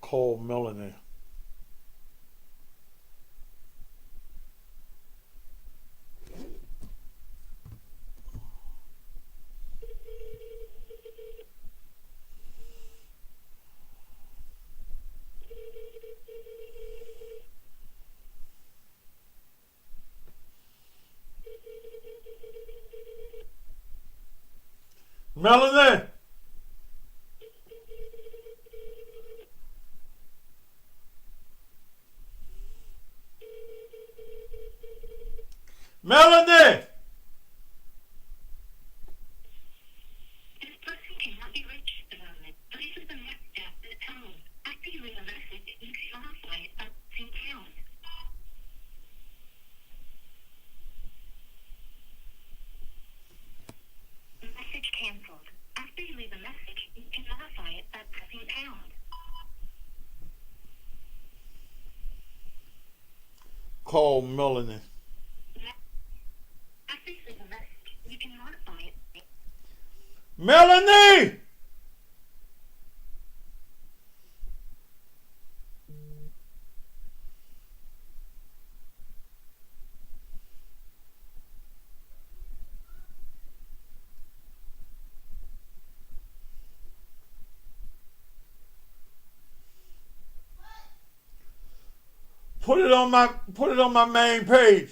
Cole Milliner. Melanie! Melanie! This person cannot be reached at the moment. Please leave a message after the tone. After you leave a message, you can modify it by pressing pound. Message canceled. After you leave a message, you can modify it by pressing pound. Cole Milliner. After you leave a message, you can modify it. Melanie! Put it on my main page.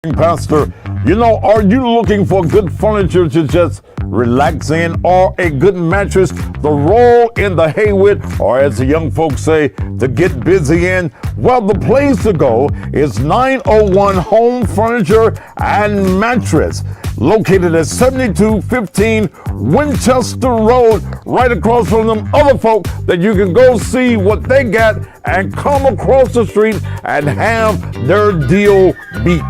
Pastor, are you looking for good furniture to just relax in, or a good mattress to roll in the hay with, or as the young folks say, to get busy in? Well, the place to go is 901 Home Furniture and Mattress, located at 7215 Winchester Road, right across from them other folk that you can go see what they got and come across the street and have their deal beat.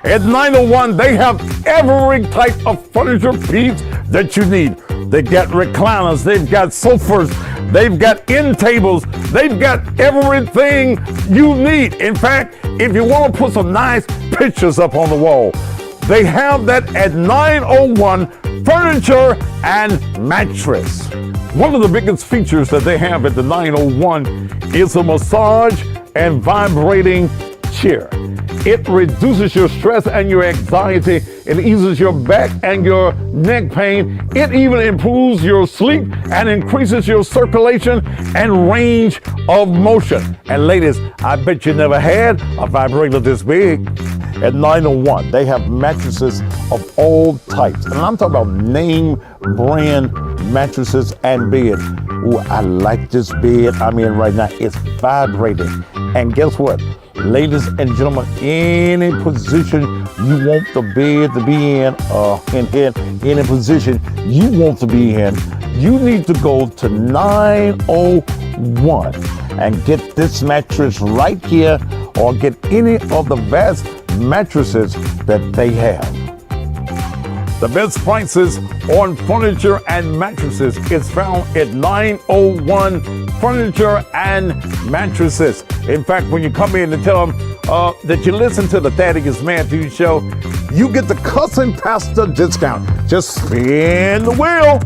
At 901, they have every type of furniture piece that you need. They got recliners, they've got sofas, they've got end tables, they've got everything you need. In fact, if you want to put some nice pictures up on the wall, they have that at 901 Furniture and Mattress. One of the biggest features that they have at the 901 is a massage and vibrating chair. It reduces your stress and your anxiety. It eases your back and your neck pain. It even improves your sleep and increases your circulation and range of motion. And ladies, I bet you never had a vibrator this big. At 901, they have mattresses of all types. And I'm talking about name brand mattresses and beds. Ooh, I like this bed I'm in right now. It's vibrating. And guess what? Ladies and gentlemen, any position you want the bed to be in, any position you want to be in, you need to go to 901 and get this mattress right here, or get any of the vast mattresses that they have. The best prices on furniture and mattresses is found at 901 Furniture and Mattresses. In fact, when you come in and tell them that you listen to the Thaddeus Matthews Show, you get the Cousin Pastor discount. Just spin the wheel,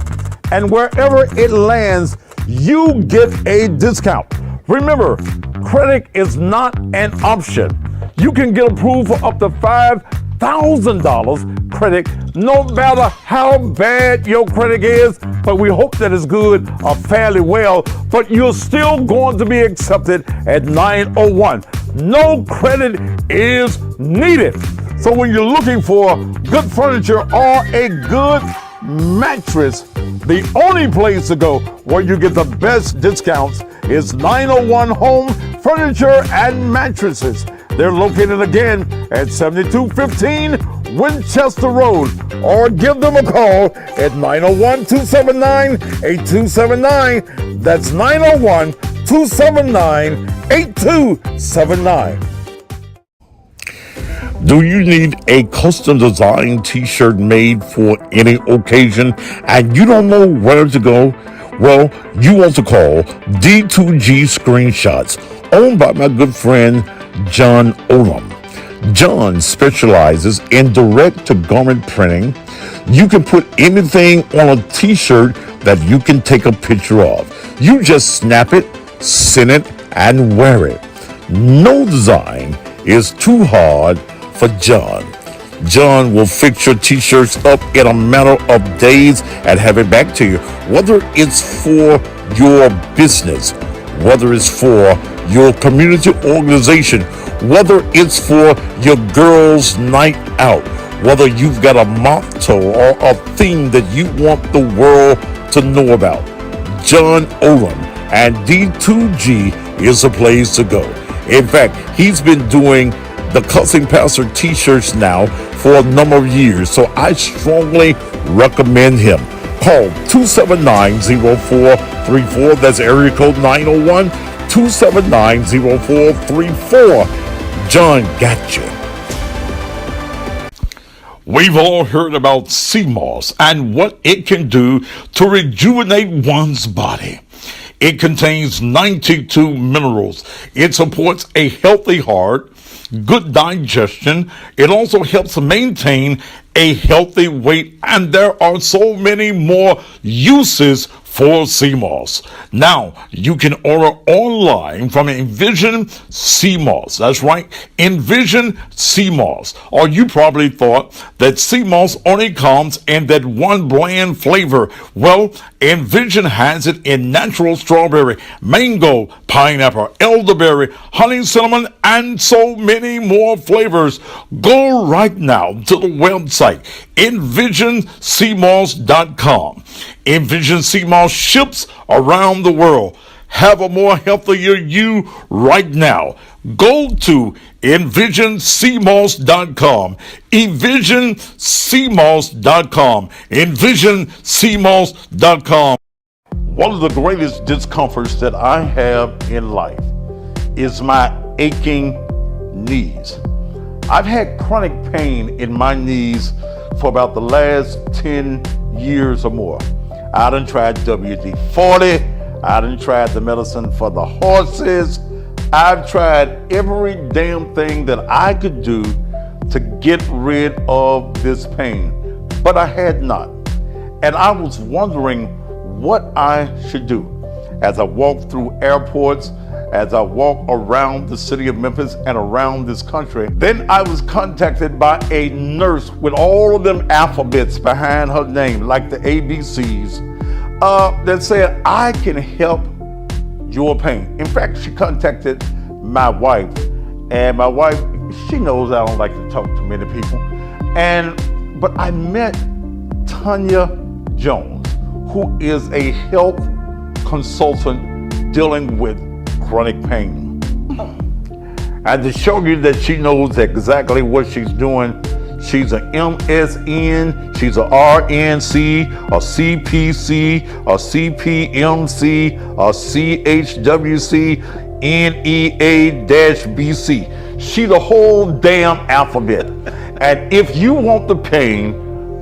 and wherever it lands, you get a discount. Remember, credit is not an option. You can get approved for up to $5,000 credit, no matter how bad your credit is, but we hope that it's good or fairly well, but you're still going to be accepted at 901. No credit is needed. So when you're looking for good furniture or a good mattress, the only place to go where you get the best discounts is 901 Home Furniture and Mattresses. They're located again at 7215 Winchester Road, or give them a call at 901-279-8279. That's 901-279-8279. Do you need a custom designed t-shirt made for any occasion and you don't know where to go? Well, you want to call D2G Screenshots, owned by my good friend John Olam. John specializes in direct-to-garment printing. You can put anything on a t-shirt that you can take a picture of. You just snap it, send it, and wear it. No design is too hard for John. John will fix your t-shirts up in a matter of days and have it back to you. Whether it's for your business, whether it's for your community organization, whether it's for your girls' night out, whether you've got a motto or a theme that you want the world to know about, John Olam and D2G is the place to go. In fact, he's been doing the Cousin Pastor t-shirts now for a number of years, so I strongly recommend him. Call 279-0434. That's area code 901-279-0434. John got you. We've all heard about sea moss and what it can do to rejuvenate one's body. It contains 92 minerals. It supports a healthy heart, good digestion. It also helps maintain a healthy weight, and there are so many more uses for sea moss. Now, you can order online from Envision Sea Moss. That's right, Envision Sea Moss. Or you probably thought that sea moss only comes in that one bland flavor. Well, Envision has it in natural strawberry, mango, pineapple, elderberry, honey cinnamon, and so many more flavors. Go right now to the website EnvisionCMOS.com. Envision CMOS ships around the world. Have a more healthier you right now. Go to EnvisionCMOS.com. EnvisionCMOS.com. EnvisionCMOS.com. One of the greatest discomforts that I have in life is my aching knees. I've had chronic pain in my knees for about the last 10 years or more. I done tried WD-40. I done tried the medicine for the horses. I've tried every damn thing that I could do to get rid of this pain, but I had not. And I was wondering what I should do as I walk through airports, as I walk around the city of Memphis and around this country. Then I was contacted by a nurse with all of them alphabets behind her name, like the ABCs, that said, I can help your pain. In fact, she contacted my wife, and my wife, she knows I don't like to talk to many people. But I met Tanya Jones, who is a health consultant dealing with chronic pain. And to show you that she knows exactly what she's doing, she's an MSN, she's a RNC, a CPC, a CPMC, a CHWC, NEA-BC. She the whole damn alphabet. And if you want the pain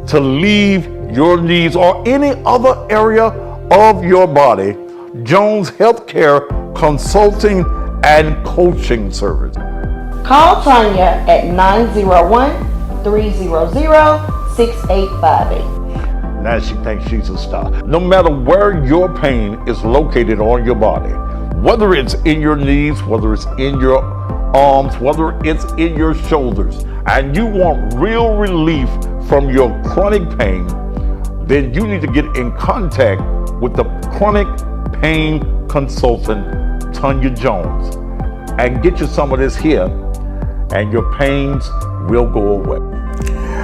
to leave your knees or any other area of your body, Jones Healthcare Consulting and Coaching Service. Call Tanya at 901-300-6858. Now she thinks she's a star. No matter where your pain is located on your body, whether it's in your knees, whether it's in your arms, whether it's in your shoulders, and you want real relief from your chronic pain, then you need to get in contact with the chronic pain consultant, Tanya Jones, and get you some of this here, and your pains will go away.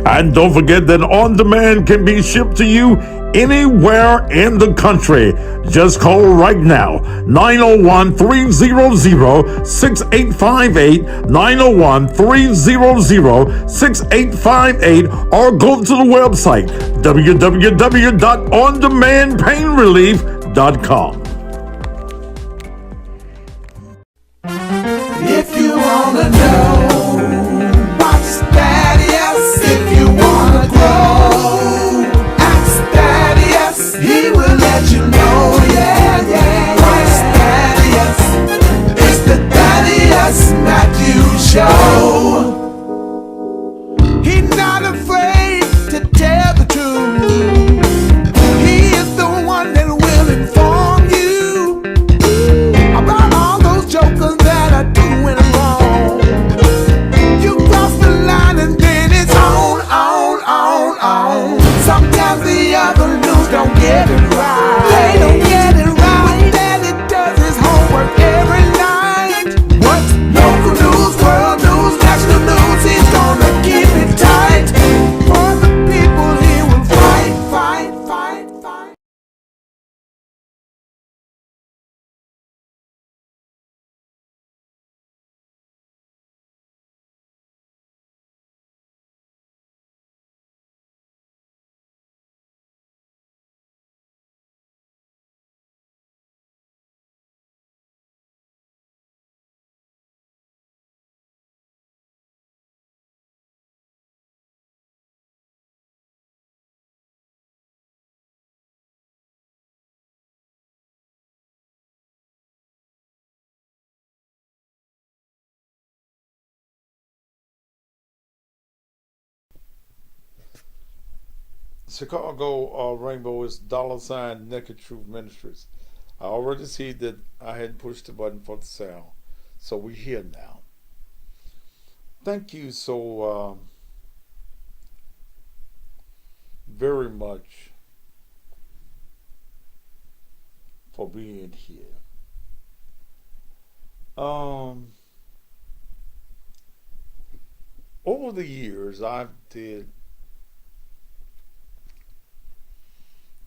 And don't forget that On Demand can be shipped to you anywhere in the country. Just call right now, 901-300-6858, 901-300-6858, or go to the website, www.ondemandpainrelief.com. If you wanna know, watch Thaddeus. If you wanna grow, ask Thaddeus. He will let you know, yeah, yeah. Watch Thaddeus. It's the Thaddeus Matthews Show. He's not afraid to tell the truth. He is the one that will inform you about all those jokers that are doing wrong. You cross the line and then it's on. Sometimes the other news don't get it right. They don't get it right. What Daddy does his homework every night. What's local news, world news, national news? He's gonna keep it tight. For the people he will fight. Chicago Rainbow is $ Naked Truth Ministries. I already see that I hadn't pushed the button for the sound, so we're here now. Thank you so very much for being here. Over the years, I've did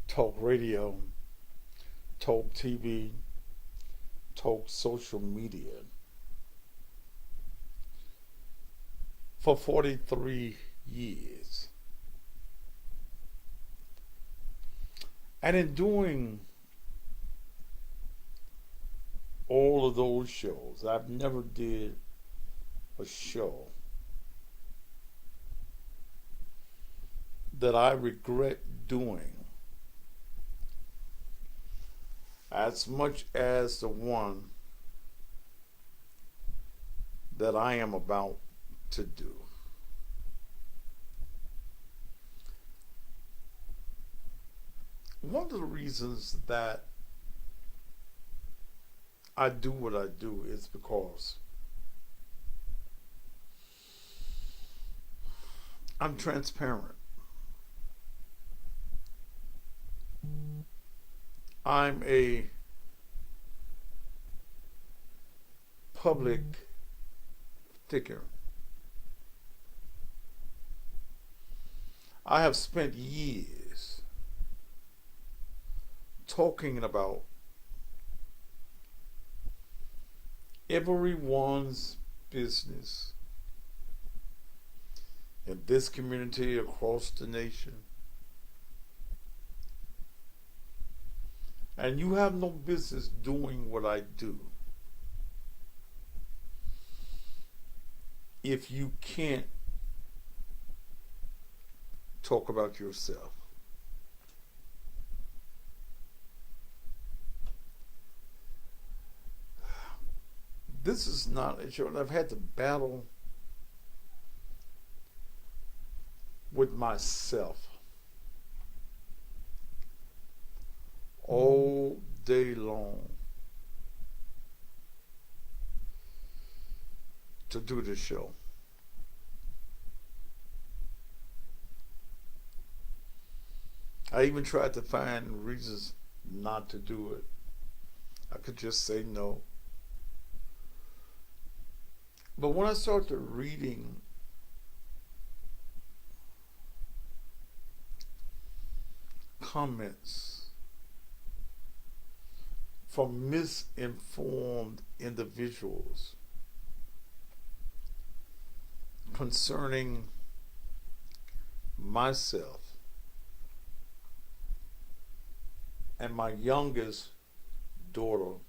talk radio, talk TV, talk social media for 43 years. And in doing all of those shows, I've never did a show that I regret doing as much as the one that I am about to do. One of the reasons that I do what I do is because I'm transparent. I'm a public figure. I have spent years talking about everyone's business in this community, across the nation. And you have no business doing what I do if you can't talk about yourself. This is not a show. I've had to battle with myself all day long to do this show. I even tried to find reasons not to do it. I could just say no. But when I started reading comments from misinformed individuals concerning myself and my youngest daughter,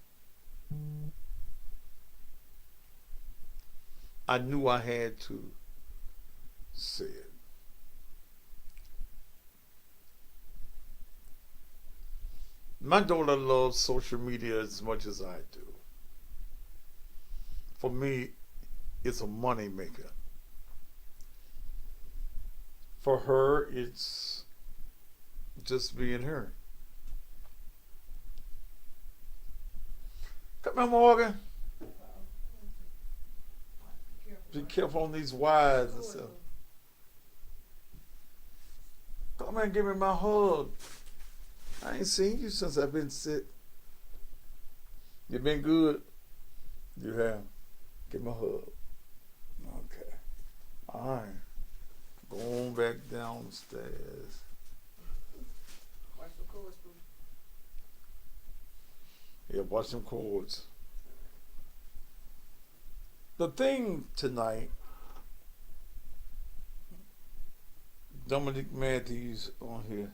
I knew I had to say it. My daughter loves social media as much as I do. For me, it's a money maker. For her, it's just being her. Come here, Morgan. Be careful on these wires and stuff. Come here and give me my hug. I ain't seen you since I've been sick. You been good? You have. Give me a hug. Okay. All right. Going back downstairs. Watch the cords, boo. Yeah, watch them chords. The thing tonight, Dominic Matthews on here.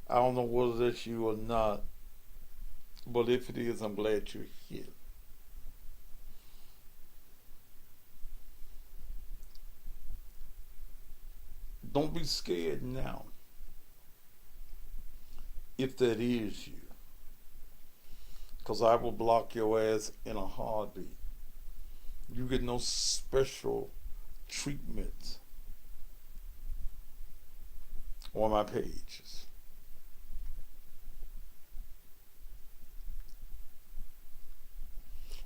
I don't know whether that's you or not, but if it is, I'm glad you're here. Don't be scared now if that is you, because I will block your ass in a heartbeat. You get no special treatment on my pages.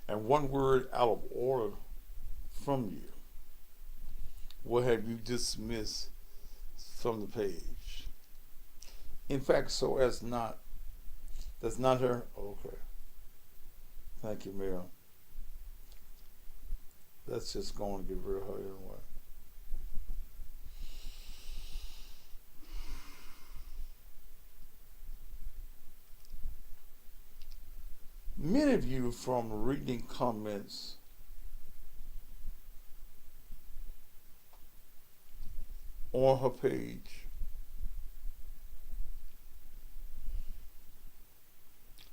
And one word out of order from you will have you dismissed from the page. In fact, so as not That's not her? Okay. Thank you, Mel. That's just going to get rid of her anyway. Many of you, from reading comments on her page,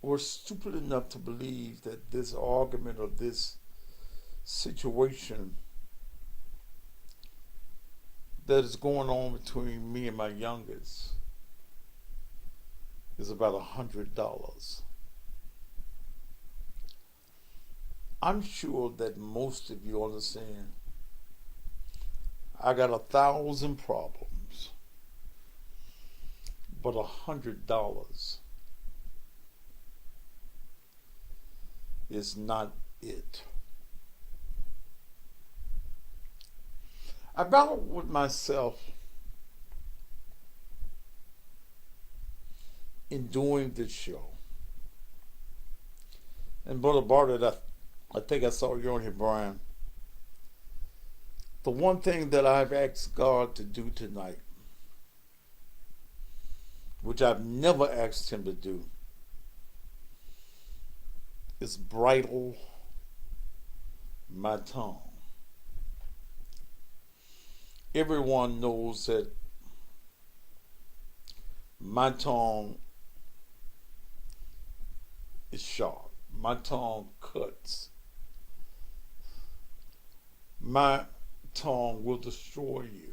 were stupid enough to believe that this argument or this situation that is going on between me and my youngest is about $100. I'm sure that most of you understand I got 1,000 problems, but $100 is not it. I battled with myself in doing this show. And Brother Bartlett, I think I saw you on here, Brian. The one thing that I've asked God to do tonight, which I've never asked him to do, is bridle my tongue. Everyone knows that my tongue is sharp. My tongue cuts. My tongue will destroy you.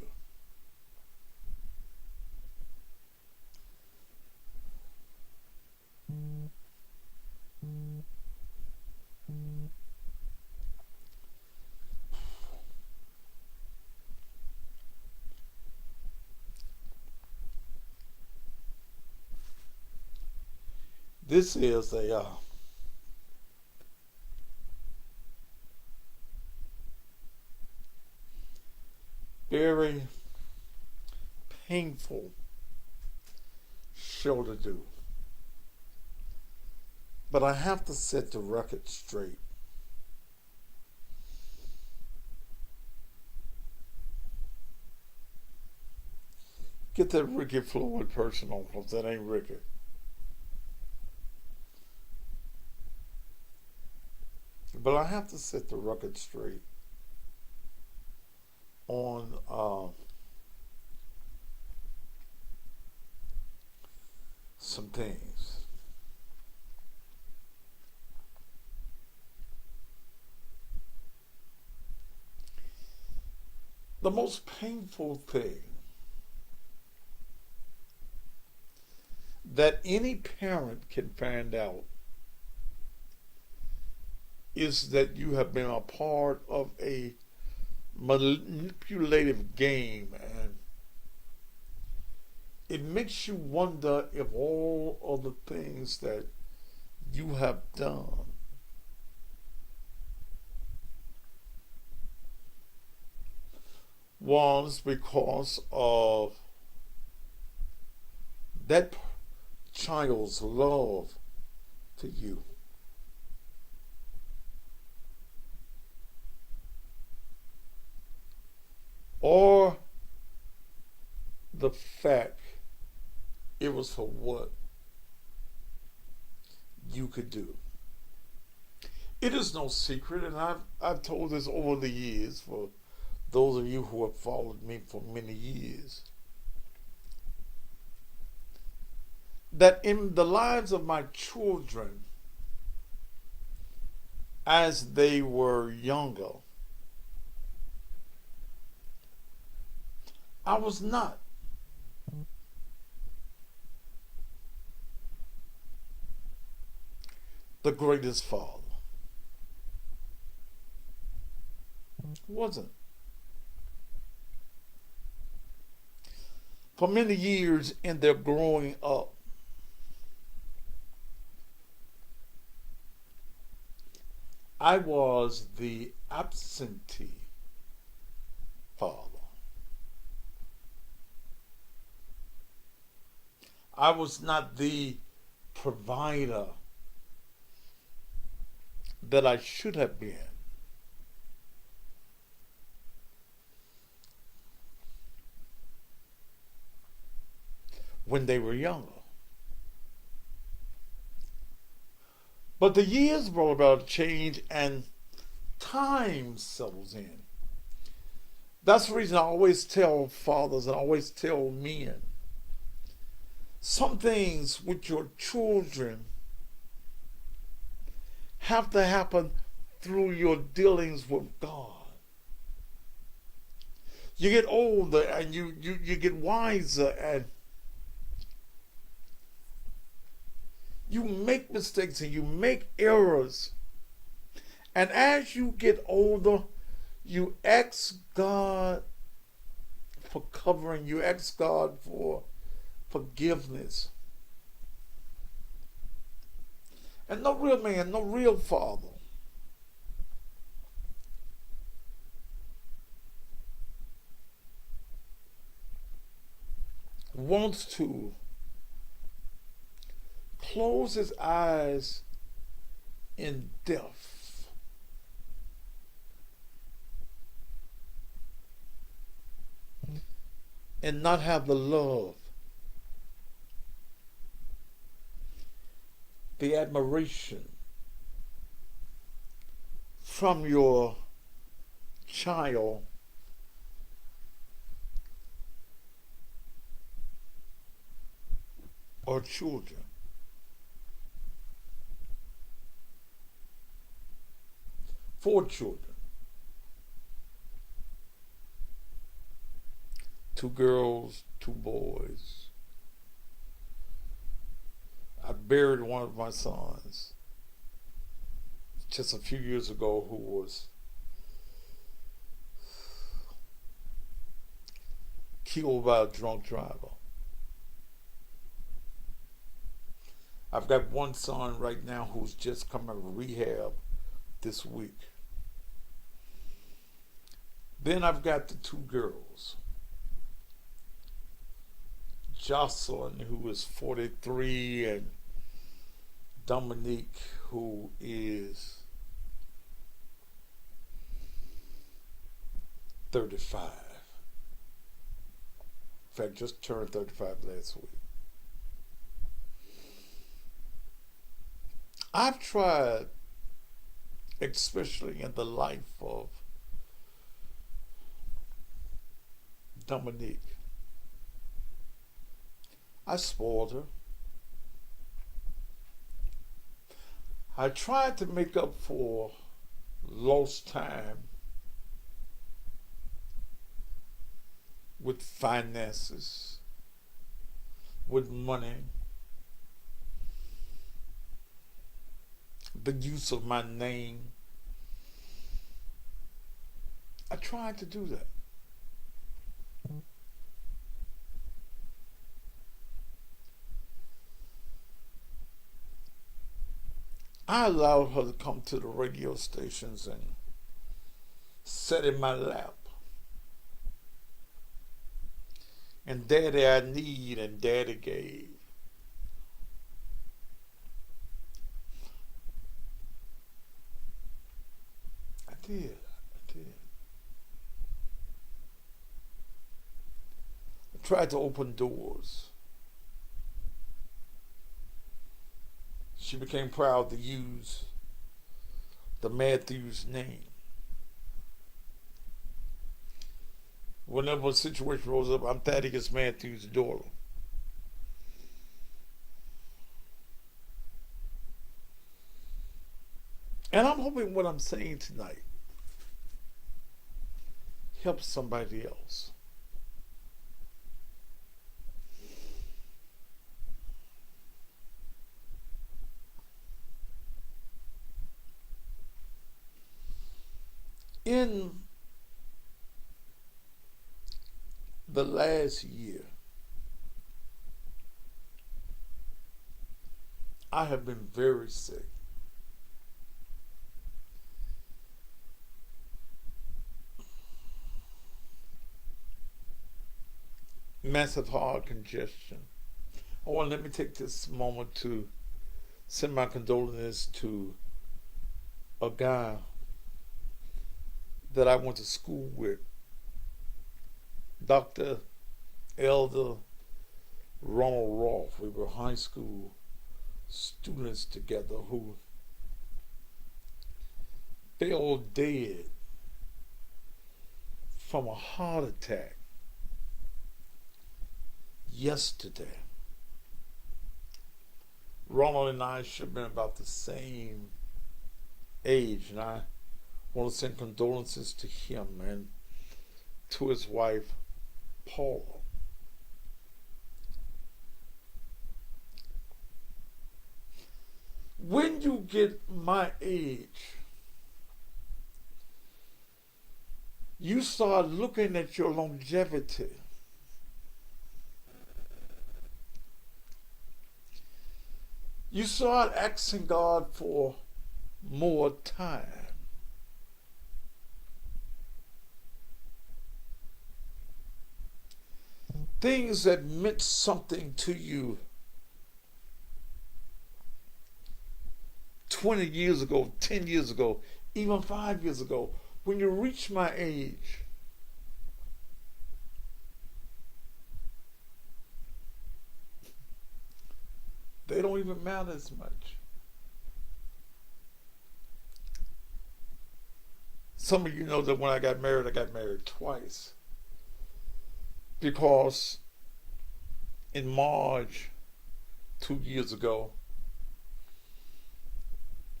This is a very painful show to do. But I have to set the record straight. Get that Ricky Floyd person on, because that ain't Ricky. But I have to set the record straight on some things. The most painful thing that any parent can find out is that you have been a part of a manipulative game, and it makes you wonder if all of the things that you have done was because of that child's love to you. Or the fact it was for what you could do. It is no secret, and I've told this over the years for those of you who have followed me for many years, that in the lives of my children, as they were younger, I was not the greatest father. Wasn't. For many years in their growing up, I was the absentee father. I was not the provider that I should have been. When they were younger. But the years brought about a change and time settles in. That's the reason I always tell fathers and I always tell men, some things with your children have to happen through your dealings with God. You get older and you get wiser and you make mistakes and you make errors. And as you get older, you ask God for covering. You ask God for forgiveness. And no real man, no real father wants to close his eyes in death and not have the love, the admiration from your child or children. 4 children. 2 girls, 2 boys. I buried one of my sons just a few years ago who was killed by a drunk driver. I've got one son right now who's just come out of rehab this week. Then I've got the 2 girls. Jocelyn, who is 43, and Dominique, who is 35. In fact, just turned 35 last week. I've tried, especially in the life of Dominique, I spoiled her. I tried to make up for lost time with finances, with money, the use of my name. I tried to do that. I allowed her to come to the radio stations and sit in my lap. And daddy I need and daddy gave. I did. I tried to open doors. She became proud to use the Matthews name. Whenever a situation rose up, I'm Thaddeus Matthews' daughter. And I'm hoping what I'm saying tonight helps somebody else. In the last year, I have been very sick. Massive heart congestion. Oh, and let me take this moment to send my condolences to a guy that I went to school with, Dr. Elder Ronald Rolfe. We were high school students together who fell dead from a heart attack yesterday. Ronald and I should have been about the same age, and I want to send condolences to him and to his wife, Paula. When you get my age, you start looking at your longevity. You start asking God for more time. Things that meant something to you 20 years ago, 10 years ago, even 5 years ago, when you reach my age, they don't even matter as much. Some of you know that when I got married twice. Because in March 2 years ago,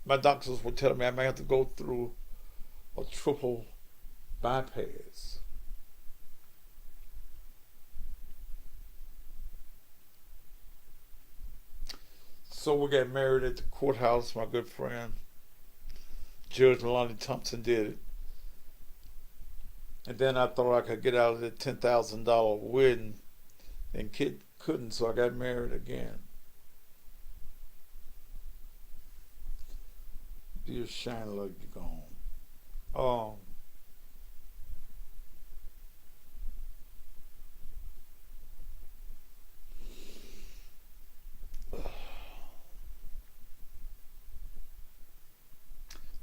my doctors were telling me I may have to go through a triple bypass. So we got married at the courthouse. My good friend, Judge Lonnie Thompson, did it. And then I thought I could get out of the $10,000 wedding, and couldn't, so I got married again. Be a shine like you gone.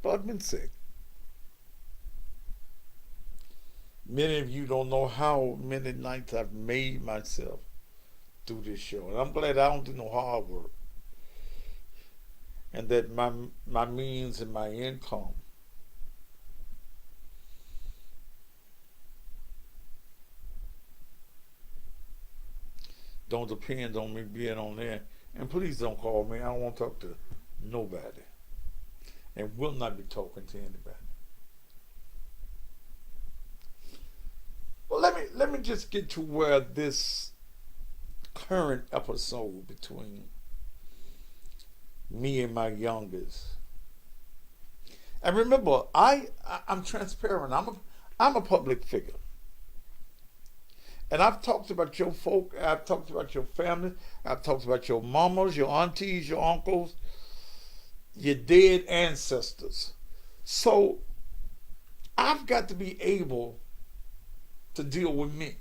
But I've been sick. Many of you don't know how many nights I've made myself do this show. And I'm glad I don't do no hard work. And that my means and my income don't depend on me being on there. And please don't call me. I don't want to talk to nobody. And will not be talking to anybody. Well, let me just get to where this current episode between me and my youngest. And remember, I'm transparent. I'm a public figure. And I've talked about your folk, I've talked about your family, I've talked about your mamas, your aunties, your uncles, your dead ancestors. So I've got to be able to deal with me.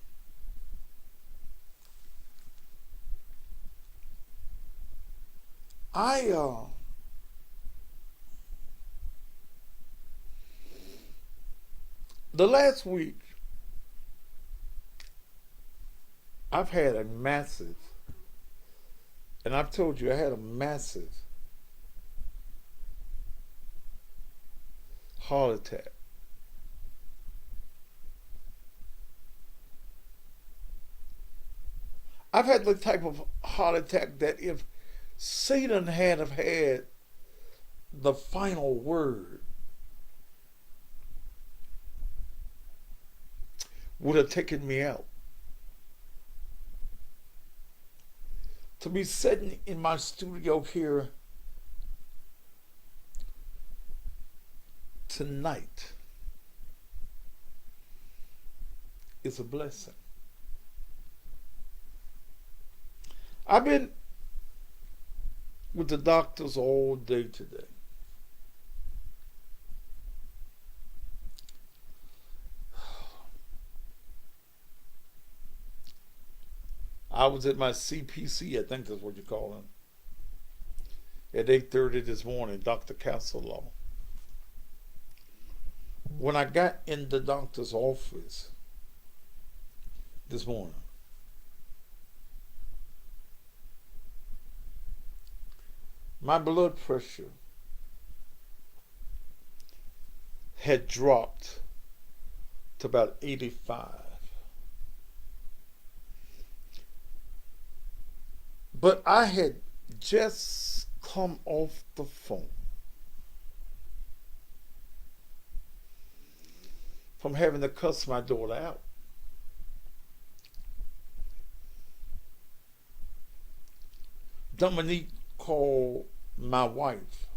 The last week, I've had a massive, and I've told you I had a massive heart attack. I've had the type of heart attack that if Satan had have had the final word, would have taken me out. To be sitting in my studio here tonight is a blessing. I've been with the doctors all day today. I was at my CPC, I think that's what you call them. at 8:30 this morning, Dr. Castlelow. When I got in the doctor's office this morning, my blood pressure had dropped to about 85. But I had just come off the phone from having to cuss my daughter out. Dominique called my wife,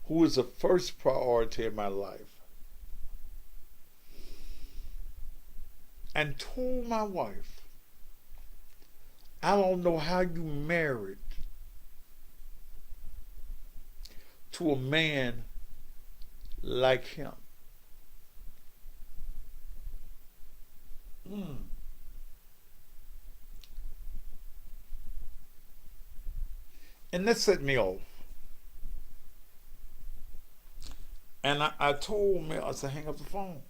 who is the first priority in my life, and told my wife, I don't know how you married to a man like him. And that set me off. And I told Mel, I said, hang up the phone.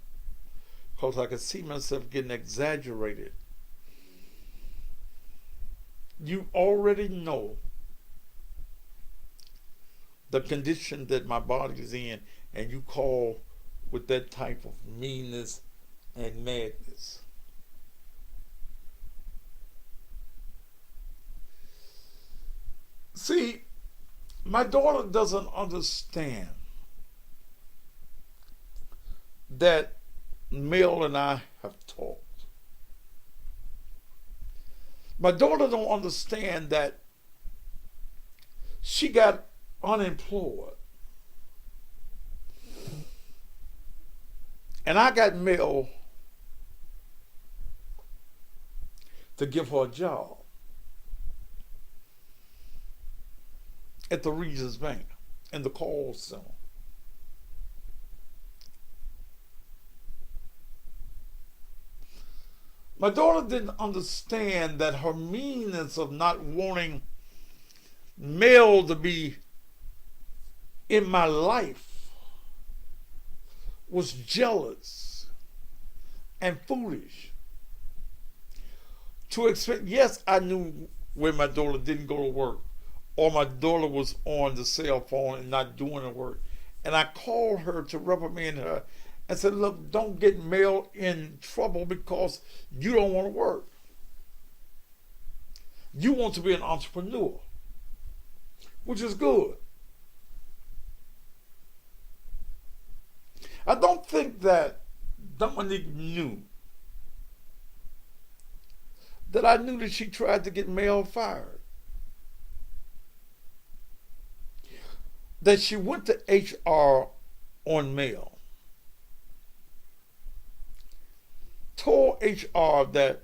Because I could see myself getting exaggerated. You already know the condition that my body is in, and you call with that type of meanness and madness. See, my daughter doesn't understand that Mel and I have talked. My daughter don't understand that she got unemployed. And I got Mel to give her a job at the Regions Bank in the call center. My daughter didn't understand that her meanness of not wanting Mel to be in my life was jealous and foolish. To expect, yes, I knew when my daughter didn't go to work or my daughter was on the cell phone and not doing the work. And I called her to reprimand her and said, look, don't get Mel in trouble because you don't want to work. You want to be an entrepreneur, which is good. I don't think that Dominique knew that I knew that she tried to get Mel fired. That she went to HR on Mel. Told HR that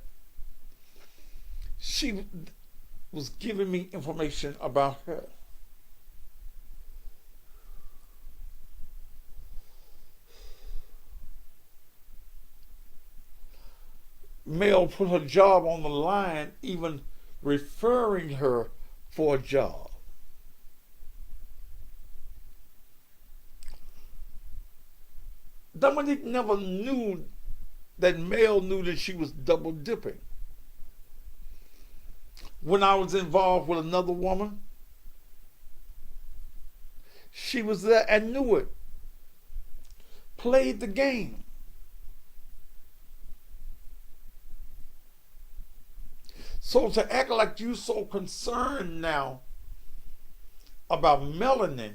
she was giving me information about her. Mel put her job on the line, even referring her for a job. Dominique never knew that Mel knew that she was double dipping. When I was involved with another woman, she was there and knew it. Played the game. So to act like you so concerned now about Melanie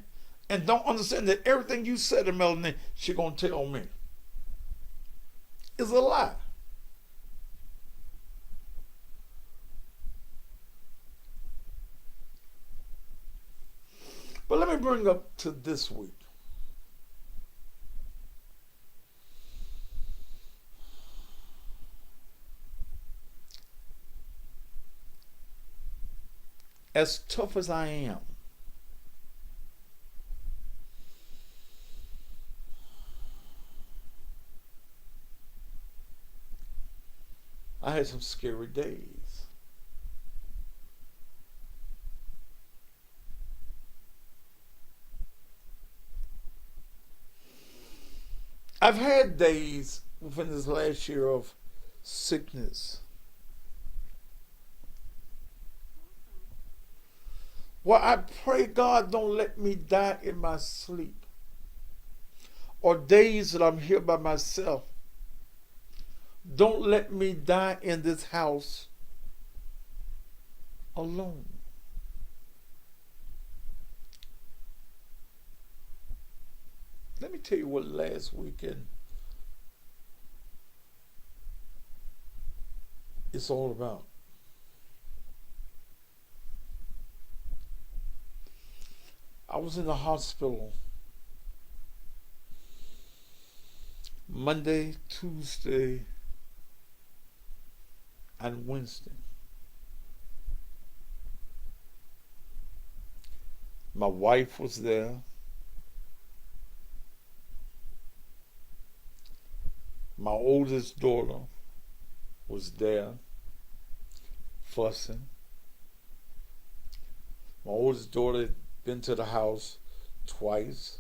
and don't understand that everything you said to Melanie, she gonna tell me, is a lie. But let me bring up to this week. As tough as I am, I had some scary days. I've had days within this last year of sickness. Well, I pray God don't let me die in my sleep. Or days that I'm here by myself. Don't let me die in this house alone. Let me tell you what last weekend is all about. I was in the hospital Monday, Tuesday, and Wednesday. My wife was there. My oldest daughter was there, fussing. My oldest daughter had been to the house twice.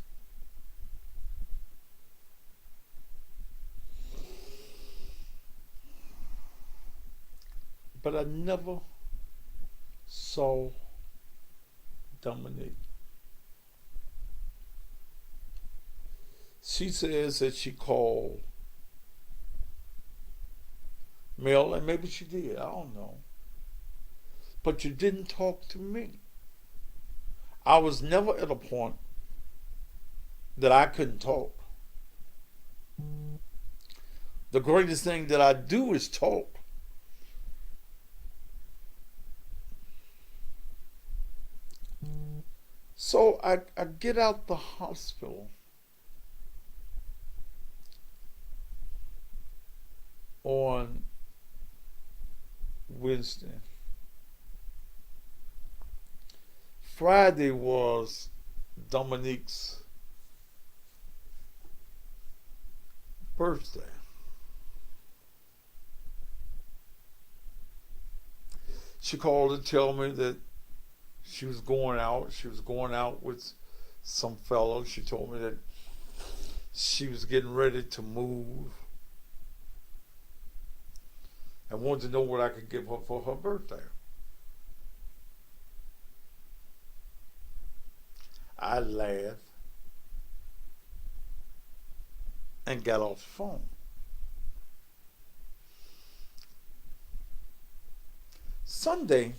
But I never saw Dominique. She says that she called Mel, and maybe she did, I don't know. But you didn't talk to me. I was never at a point that I couldn't talk. The greatest thing that I do is talk. So I get out the hospital on Wednesday. Friday was Dominique's birthday. She called to tell me that she was going out. She was going out with some fellow. She told me that she was getting ready to move and wanted to know what I could give her for her birthday. I laughed and got off the phone. Sunday,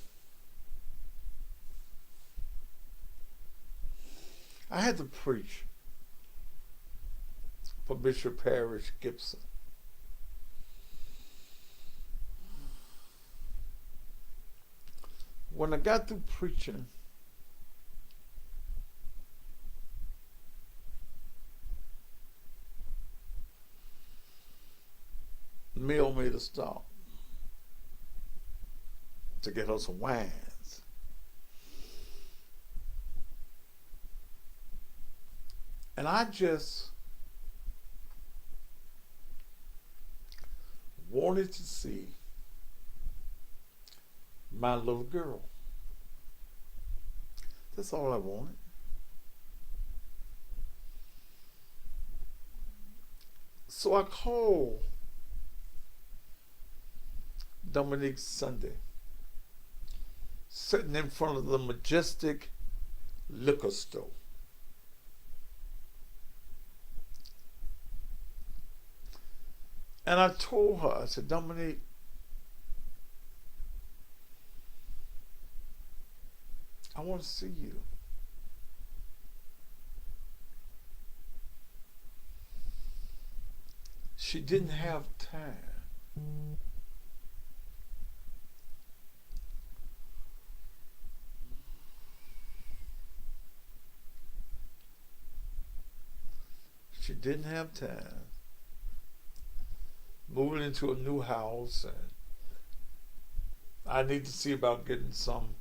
I had to preach for Bishop Parrish Gibson. When I got through preaching, Mel made a stop to get her some wines. And I just wanted to see my little girl. That's all I wanted. So I called Dominique Sunday, sitting in front of the Majestic liquor store. And I told her, I said, Dominique, I want to see you. She didn't have time. She didn't have time. Moving into a new house, and I need to see about getting some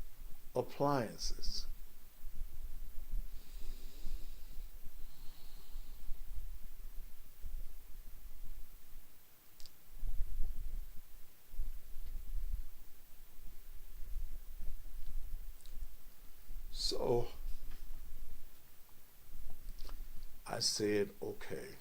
appliances. So I said, okay.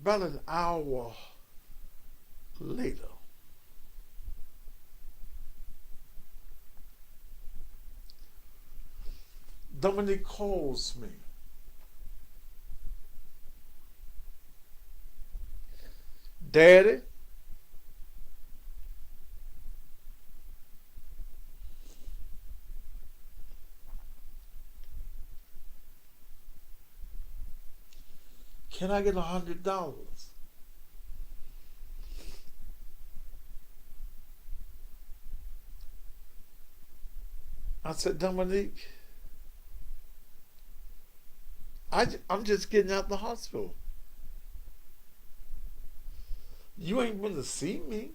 About an hour later, Dominique calls me. Daddy, can I get $100? I said, Dominique, I'm just getting out the hospital. You ain't been to see me.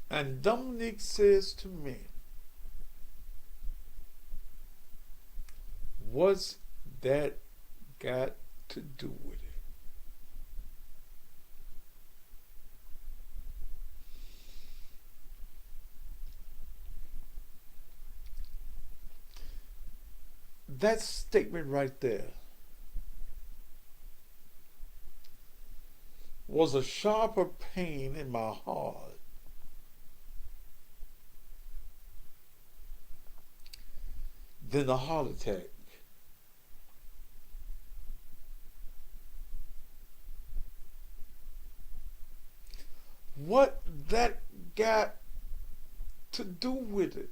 And Dominique says to me, what's that got to do with it? That statement right there was a sharper pain in my heart than a heart attack. What that got to do with it?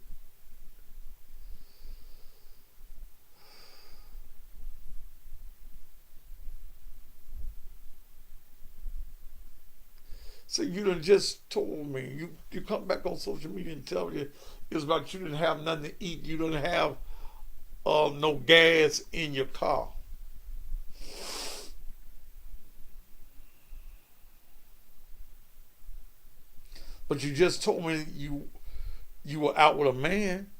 So you done just told me, you come back on social media and tell me it's about you didn't have nothing to eat, you didn't have no gas in your car. But you just told me you were out with a man.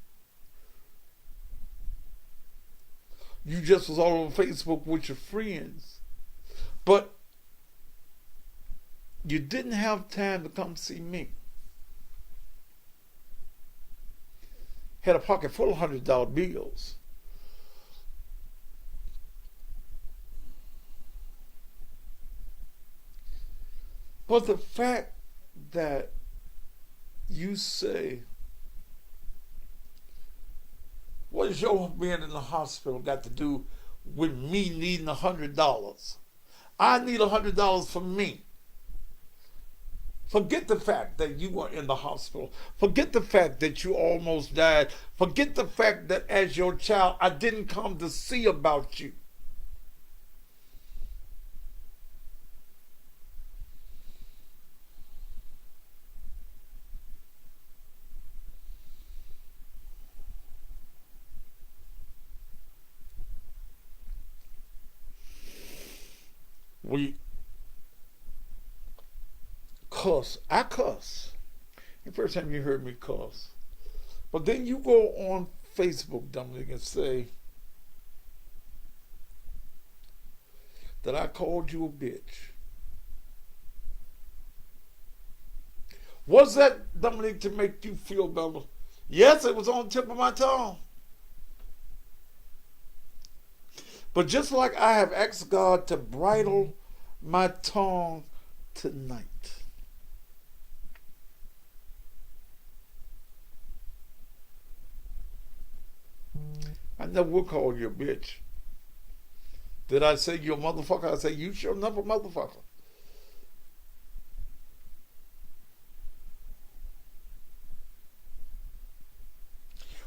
You just was all over Facebook with your friends. But you didn't have time to come see me. Had a pocket full of $100 bills. But the fact that you say, what does your being in the hospital got to do with me needing $100? I need $100 for me. Forget the fact that you were in the hospital. Forget the fact that you almost died. Forget the fact that as your child, I didn't come to see about you. We cuss. I cuss. The first time you heard me cuss. But then you go on Facebook, Dominic, and say that I called you a bitch. Was that, Dominic, to make you feel better? Yes, it was on the tip of my tongue. But just like I have asked God to bridle my tongue tonight, I never will call you a bitch. Did I say you're a motherfucker? I say you sure enough a motherfucker.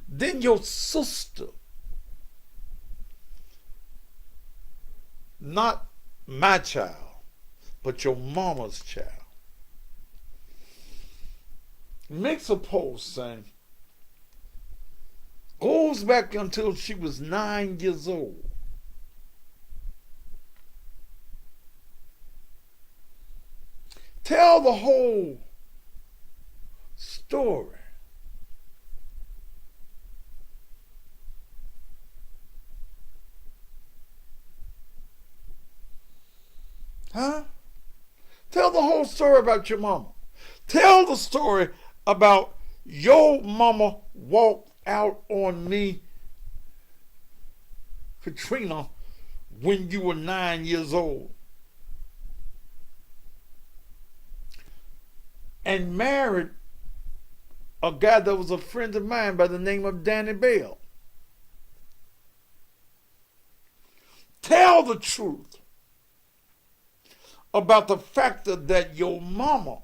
Then your sister, not my child, but your mama's child, makes a post saying, goes back until she was 9 years old. Tell the whole story. Huh? Tell the whole story about your mama. Tell the story about your mama walked out on me, Katrina, when you were 9 years old and married a guy that was a friend of mine by the name of Danny Bell. Tell the truth about the factor that your mama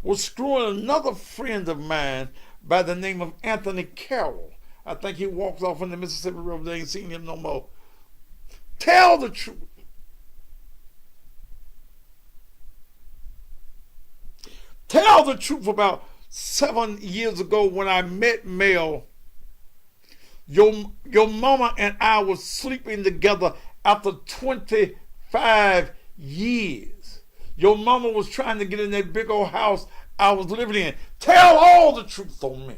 was screwing another friend of mine by the name of Anthony Carroll. I think he walks off in the Mississippi River. They ain't seen him no more. Tell the truth. Tell the truth about 7 years ago when I met Mel. Your mama and I were sleeping together after 25 years. Your mama was trying to get in that big old house I was living in. Tell all the truth on me.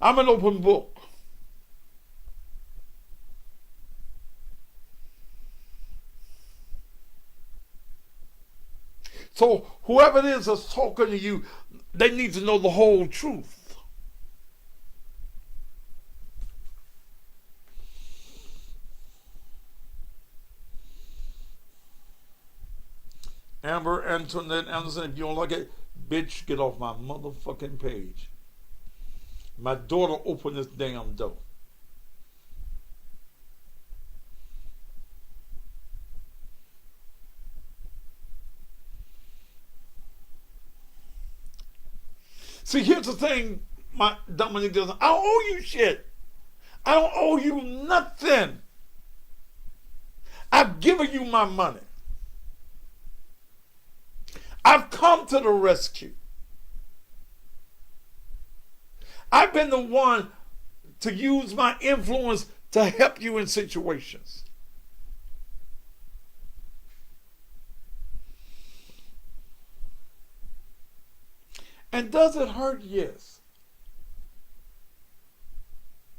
I'm an open book. So whoever it is that's talking to you, they need to know the whole truth. Amber Antoinette Anderson, if you don't like it, bitch, get off my motherfucking page. My daughter opened this damn door. See, here's the thing, my Dominic doesn't. I don't owe you shit. I don't owe you nothing. I've given you my money. I've come to the rescue. I've been the one to use my influence to help you in situations. And does it hurt? Yes.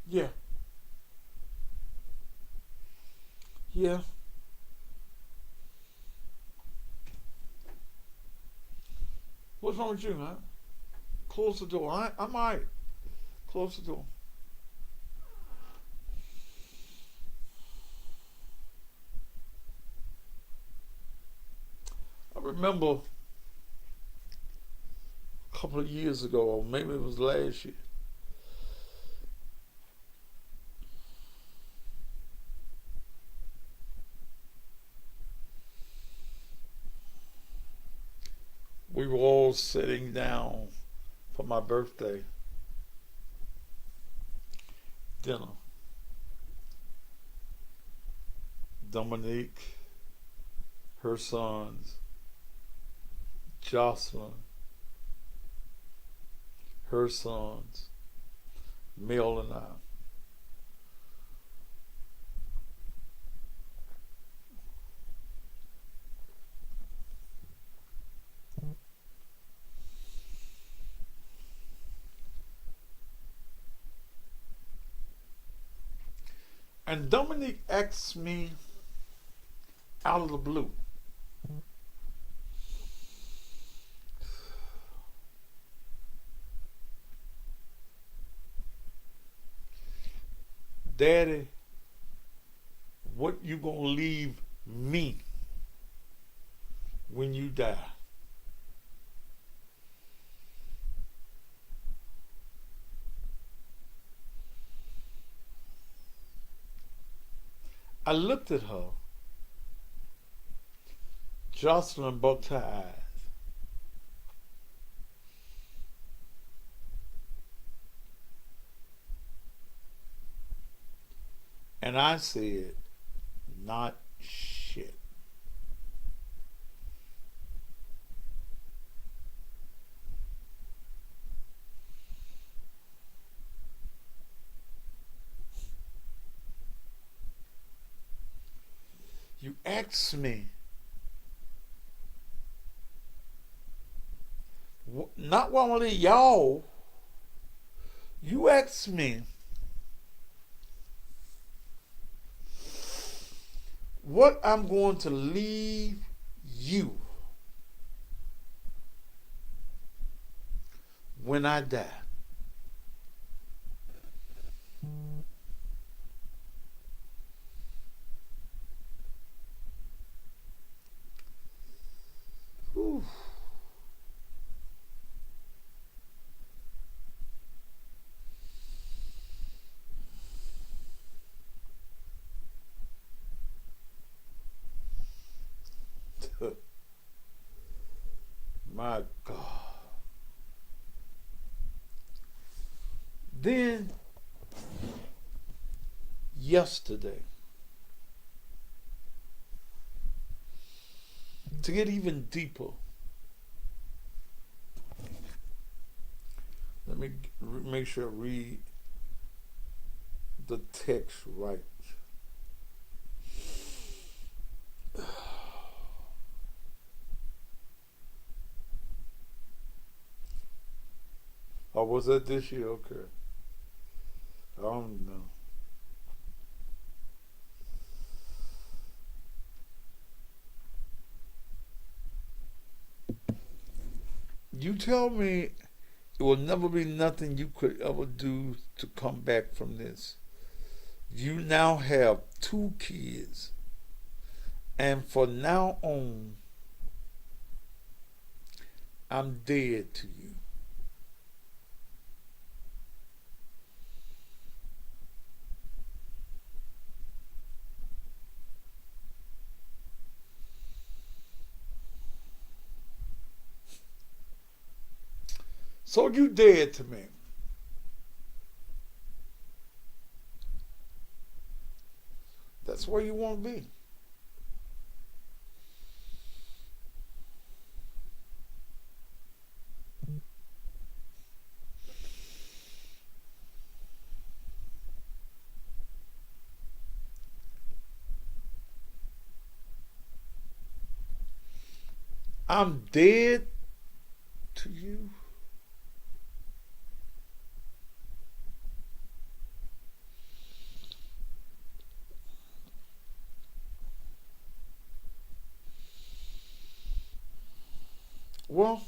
Yeah. Yeah. What's wrong with you, man? Close the door. I might. Close the door. I remember a couple of years ago, or maybe it was last year, we were all sitting down for my birthday dinner. Dominique, her sons, Jocelyn, her sons, Mel and I. And Dominique asked me out of the blue, Daddy, what you gonna leave me when you die? I looked at her. Jocelyn bucked her eyes. And I said, not shit. You asked me not one of y'all, you ask me what I'm going to leave you when I die. Whew. My God. Then, yesterday, to get even deeper, let me make sure I read the text right. Oh, was that this year? Okay. I don't know. You tell me it will never be nothing you could ever do to come back from this. You now have 2 kids. And for now on, I'm dead to you. So you dead to me. That's where you want to be. I'm dead to you. Well,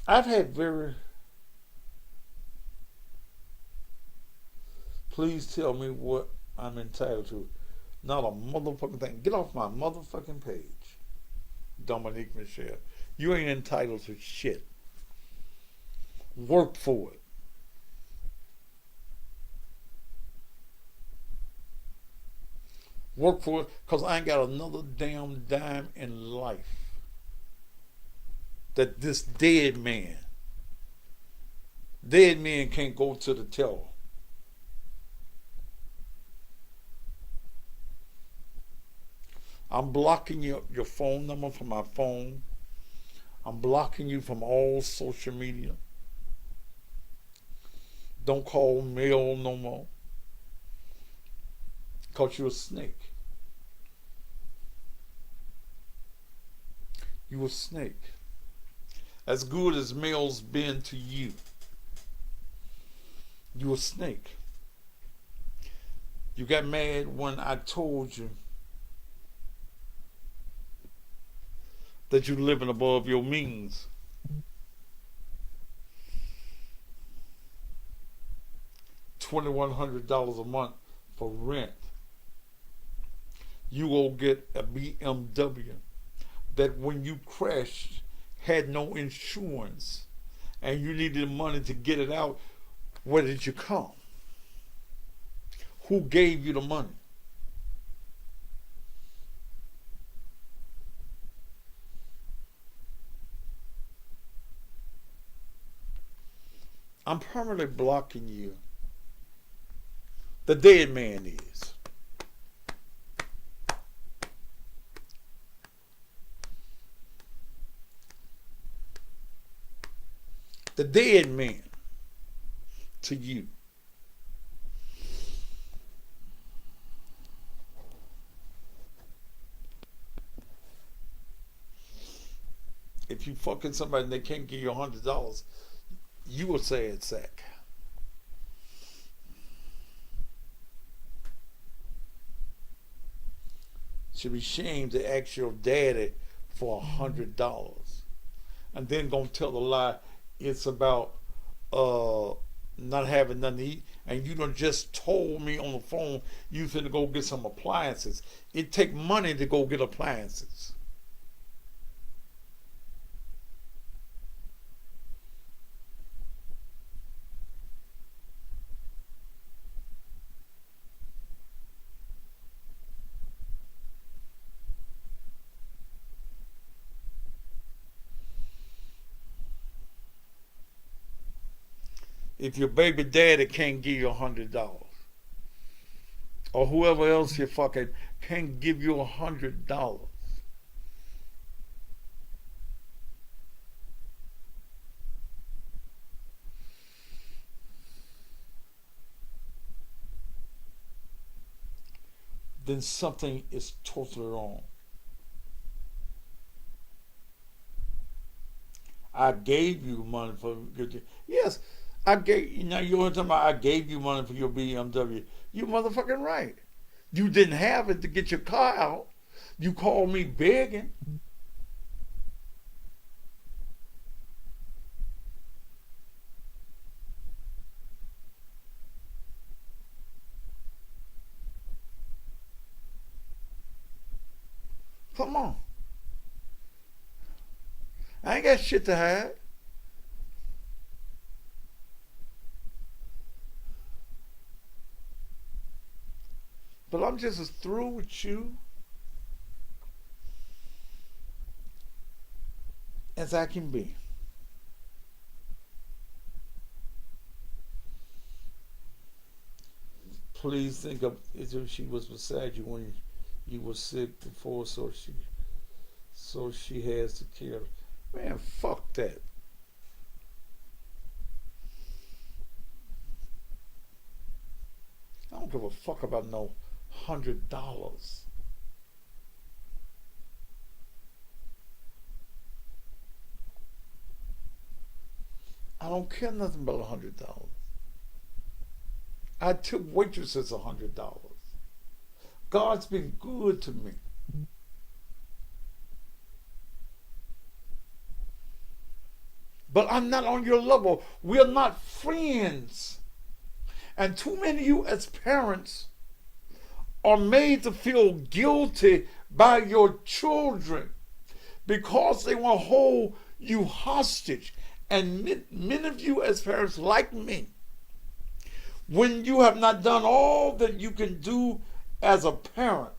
I've had very, please tell me what I'm entitled to. Not a motherfucking thing. Get off my motherfucking page, Dominique Michelle. You ain't entitled to shit. Work for it. Work for it, because I ain't got another damn dime in life that this dead man can't go to the teller. I'm blocking your phone number from my phone. I'm blocking you from all social media. Don't call mail no more. Because you're a snake. You a snake. As good as mail's been to you, you a snake. You got mad when I told you that you're living above your means. $2,100 a month for rent. You will get a BMW that when you crashed had no insurance and you needed money to get it out. Where did you come? Who gave you the money? I'm permanently blocking you. The dead man is. the dead man to you. If you fucking somebody and they can't give you $100, you a sad sack. Should be ashamed to ask your daddy for $100, and then gonna tell a lie. It's about not having nothing to eat, and you done just told me on the phone you finna go get some appliances. It take money to go get appliances. If your baby daddy can't give you $100, or whoever else you fucking can't give you $100, then something is totally wrong. I gave you money for good. Yes, I gave. Now you're talking about I gave you money for your BMW. You motherfucking right. You didn't have it to get your car out. You called me begging. Come on. I ain't got shit to hide. But I'm just as through with you as I can be. Please think of as if she was beside you when you were sick before, so she has to care. Man, fuck that. I don't give a fuck about no $100. I don't care nothing about $100. I took waitresses $100. God's been good to me. But I'm not on your level. We're not friends. And too many of you as parents are made to feel guilty by your children because they want to hold you hostage. And many of you as parents, like me, when you have not done all that you can do as a parent,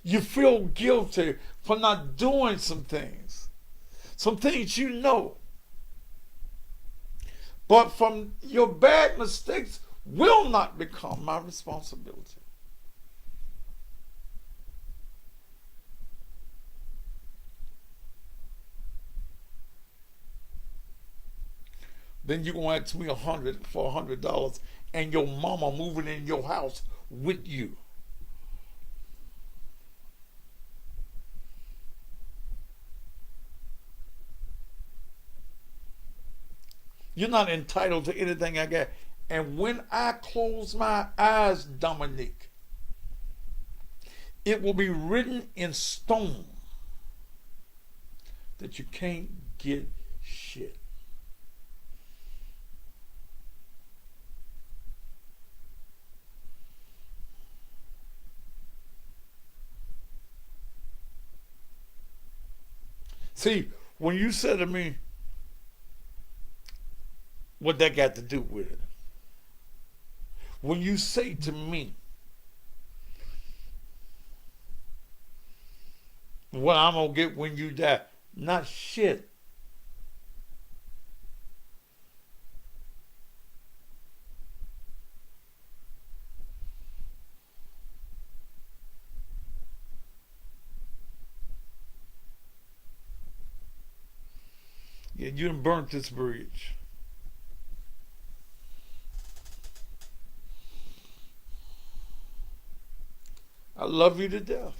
you feel guilty for not doing some things you know. But from your bad mistakes will not become my responsibility. Then you're gonna ask me $100 and your mama moving in your house with you. You're not entitled to anything I got. And when I close my eyes, Dominique, it will be written in stone that you can't get shit. See, when you said to me, what that got to do with it? When you say to me, what I'm going to get when you die, not shit. Yeah, you done burnt this bridge. I love you to death.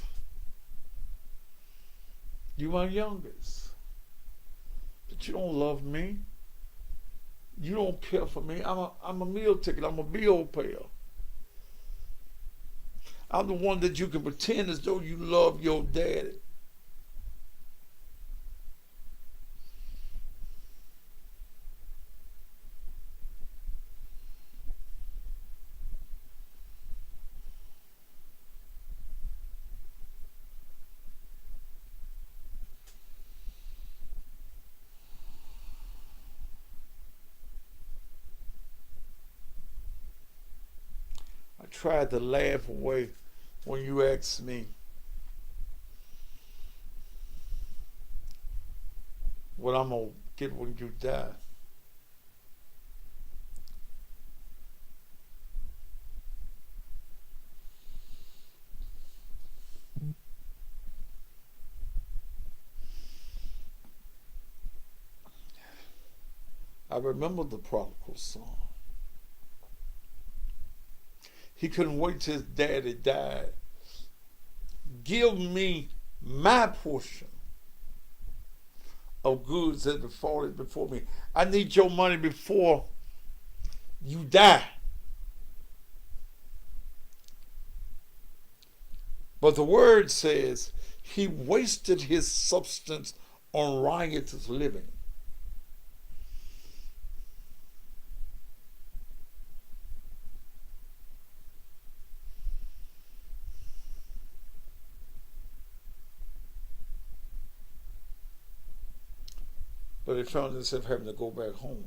You my youngest. But you don't love me. You don't care for me. I'm a meal ticket. I'm a bill payer. I'm the one that you can pretend as though you love your daddy. I tried to laugh away when you asked me what I'm going to get when you die. I remember the prodigal son. He couldn't wait till his daddy died. Give me my portion of goods that have fallen before me. I need your money before you die. But the word says he wasted his substance on riotous living. But he found himself having to go back home.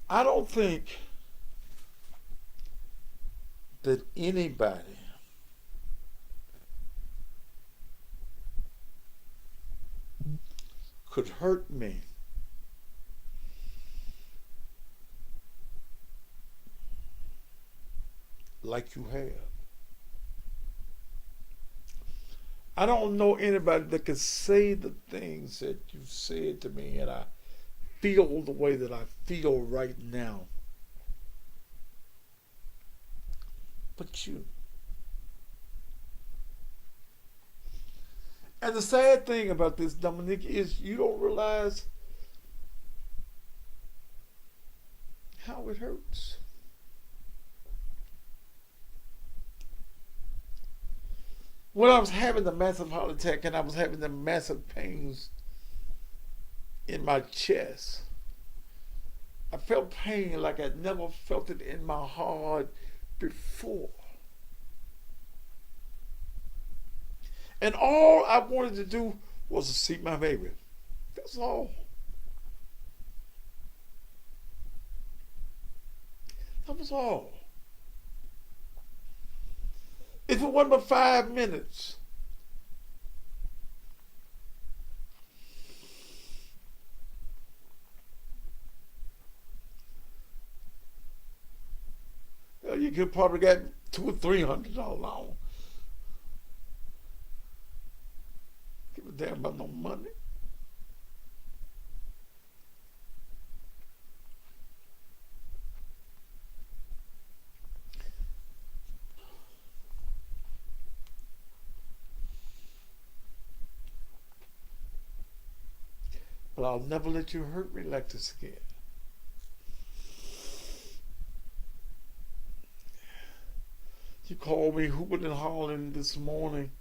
I don't think that anybody could hurt me like you have. I don't know anybody that can say the things that you said to me and I feel the way that I feel right now. But you. And the sad thing about this, Dominique, is you don't realize how it hurts. When I was having the massive heart attack and I was having the massive pains in my chest, I felt pain like I'd never felt it in my heart before. And all I wanted to do was to see my baby. That's all. That was all. If it wasn't but 5 minutes, you could probably get $200 or $300 on. Give a damn about no money. But I'll never let you hurt me like this again. You called me hooping and hollering this morning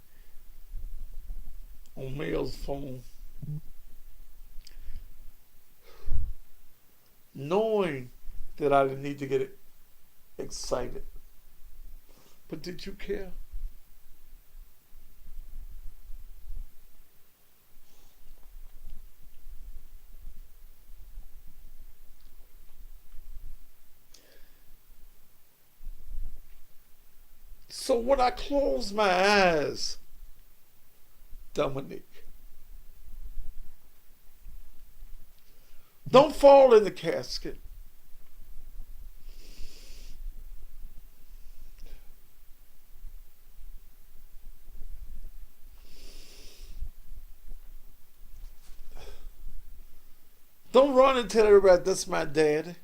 on Mel's phone, knowing that I didn't need to get excited. But did you care? So when I close my eyes, Dominique, don't fall in the casket. Don't run and tell everybody that's my daddy.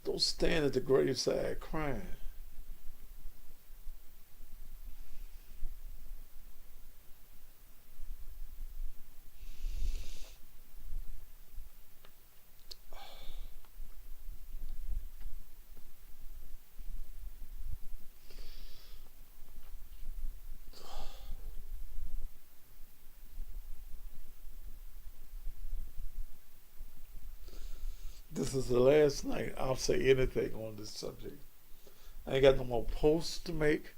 Don't stand at the graveside crying. This is the last night I'll say anything on this subject. I ain't got no more posts to make.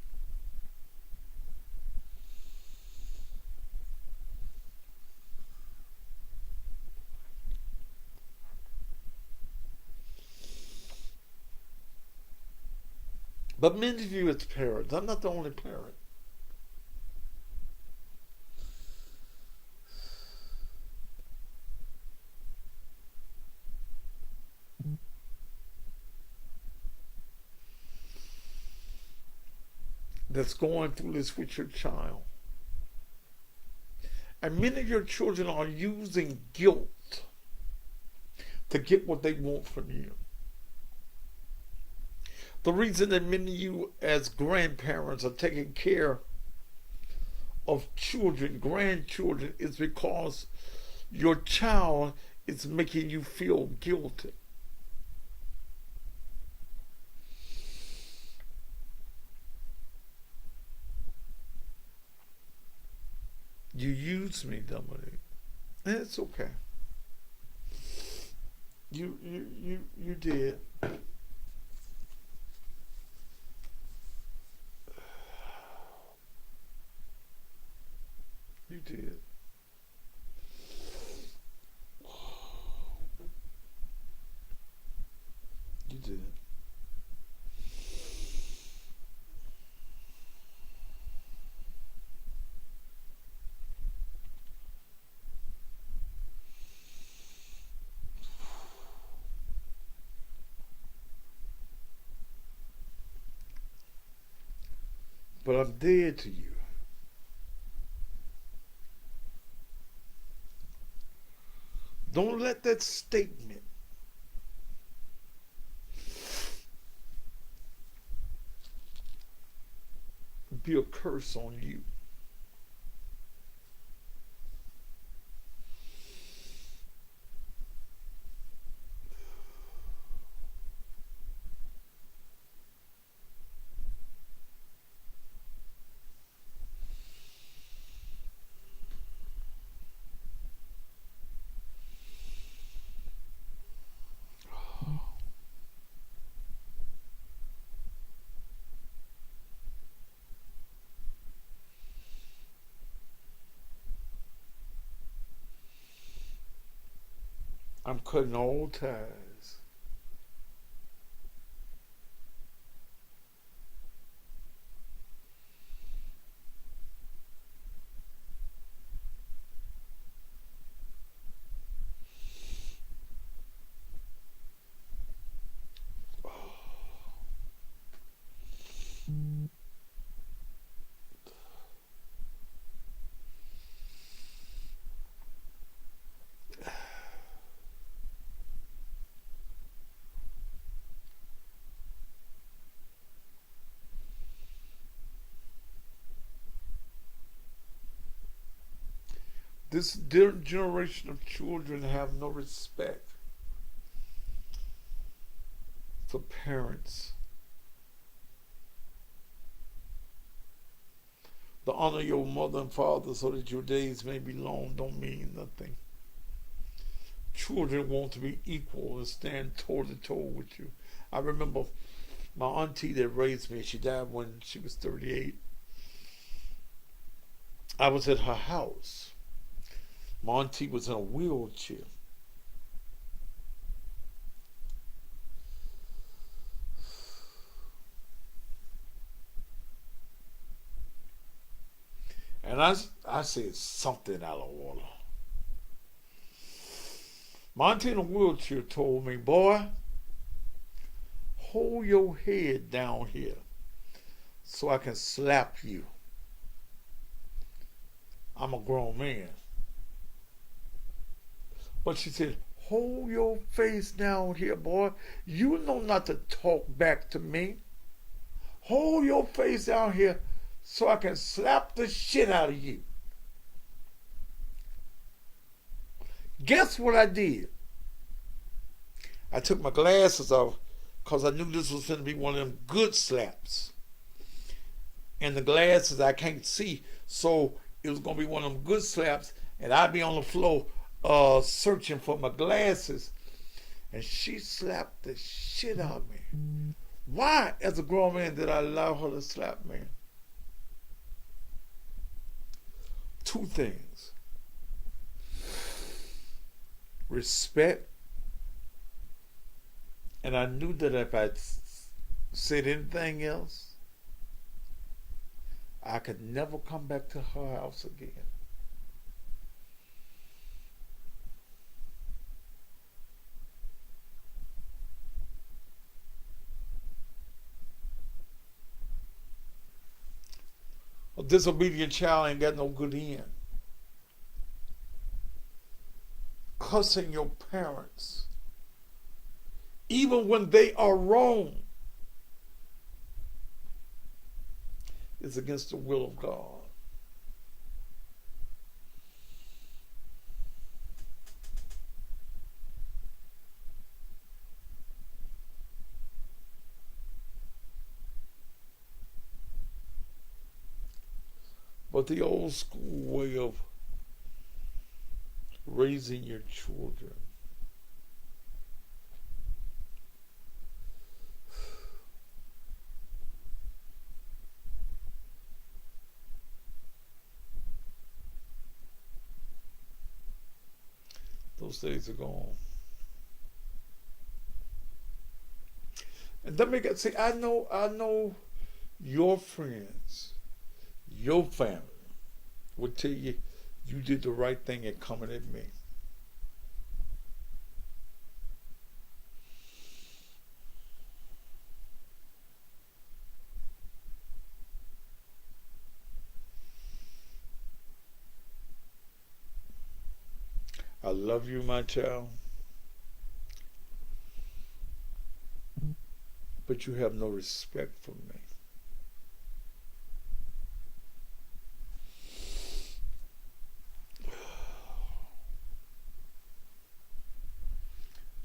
But many of you as parents, I'm not the only parent. That's going through this with your child. And many of your children are using guilt to get what they want from you. The reason that many of you as grandparents are taking care of children, grandchildren, is because your child is making you feel guilty. You used me, Dominic. And it's okay. You did. You did. You did. But I'm dead to you. Don't let that statement be a curse on you. I'm cutting all ties. This generation of children have no respect for parents. To honor your mother and father so that your days may be long don't mean nothing. Children want to be equal and stand toe to toe with you. I remember my auntie that raised me, she died when she was 38. I was at her house. My auntie was in a wheelchair. And I said something out of order. My auntie in a wheelchair told me, boy, hold your head down here so I can slap you. I'm a grown man. But she said, hold your face down here, boy. You know not to talk back to me. Hold your face down here so I can slap the shit out of you. Guess what I did? I took my glasses off because I knew this was going to be one of them good slaps. And the glasses I can't see, so it was going to be one of them good slaps, and I'd be on the floor searching for my glasses, and she slapped the shit out of me. Why, as a grown man, did I allow her to slap me? Two things. Respect, and I knew that if I said anything else, I could never come back to her house again. A disobedient child ain't got no good end. Cussing your parents, even when they are wrong, is against the will of God. But the old school way of raising your children, those days are gone. And let me see, I know your friends, your family would tell you you did the right thing in coming at me. I love you, my child, but you have no respect for me.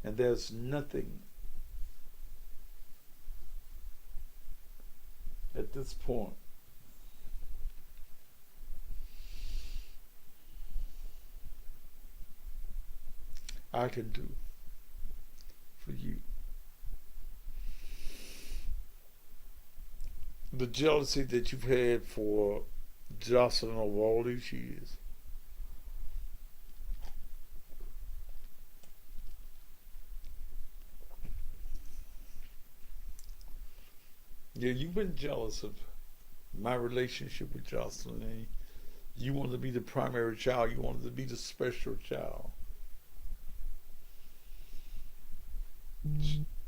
And there's nothing at this point I can do for you. The jealousy that you've had for Jocelyn over all these years, yeah, you've been jealous of my relationship with Jocelyn. And you wanted to be the primary child. You wanted to be the special child.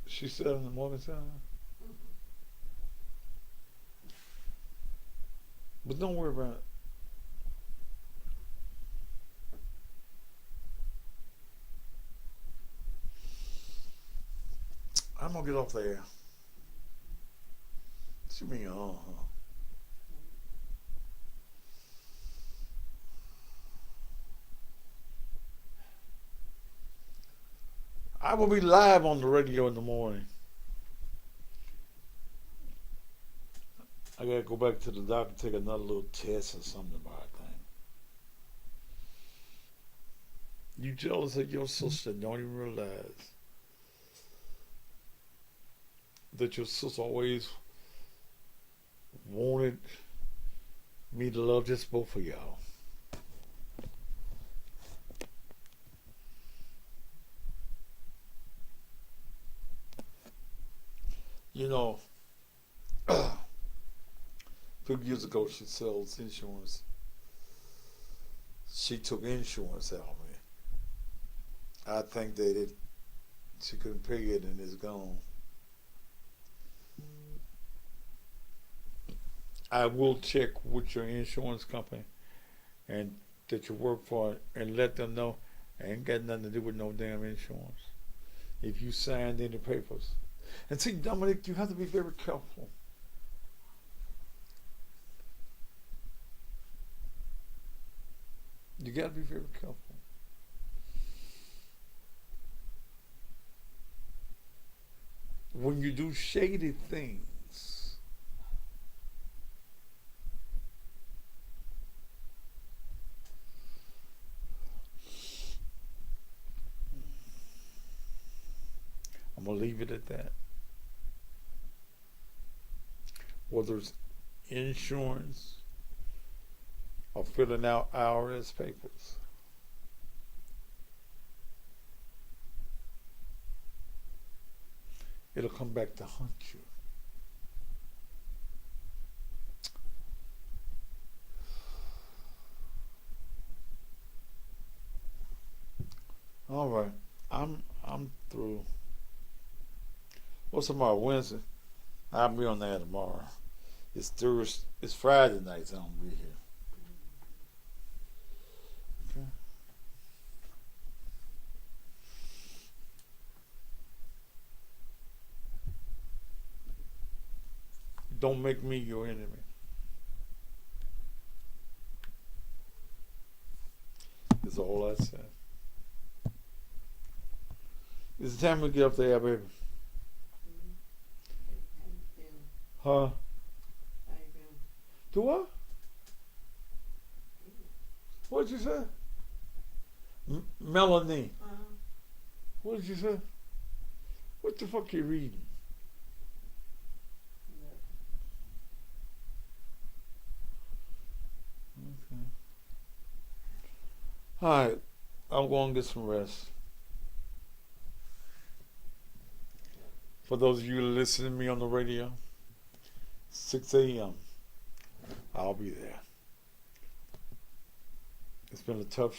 She said in the morning time. But don't worry about it. I'm gonna get off there. What you mean, I will be live on the radio in the morning. I gotta go back to the doctor, take another little test or something about that thing. You jealous of your sister, don't even realize that your sister always wanted me to love just both of y'all. You know, a few years ago she sells insurance, she took insurance out of me. I think that she couldn't pay it and it's gone. I will check with your insurance company and that you work for and let them know I ain't got nothing to do with no damn insurance. If you signed any papers. And see, Dominic, you have to be very careful. You got to be very careful. When you do shady things, I'm going to leave it at that. Whether it's insurance or filling out IRS papers. It'll come back to haunt you. All right, I'm through. What's tomorrow? Wednesday. I'll be on there tomorrow. It's Thursday. It's Friday night, so I won't be here. Okay. Don't make me your enemy. That's all I said. It's time we get up there, baby. Huh? Do what? What'd you say? Melanie. What did you say? What the fuck you reading? Okay. All right. I'm going to get some rest. For those of you listening to me on the radio, 6 a.m. I'll be there. It's been a tough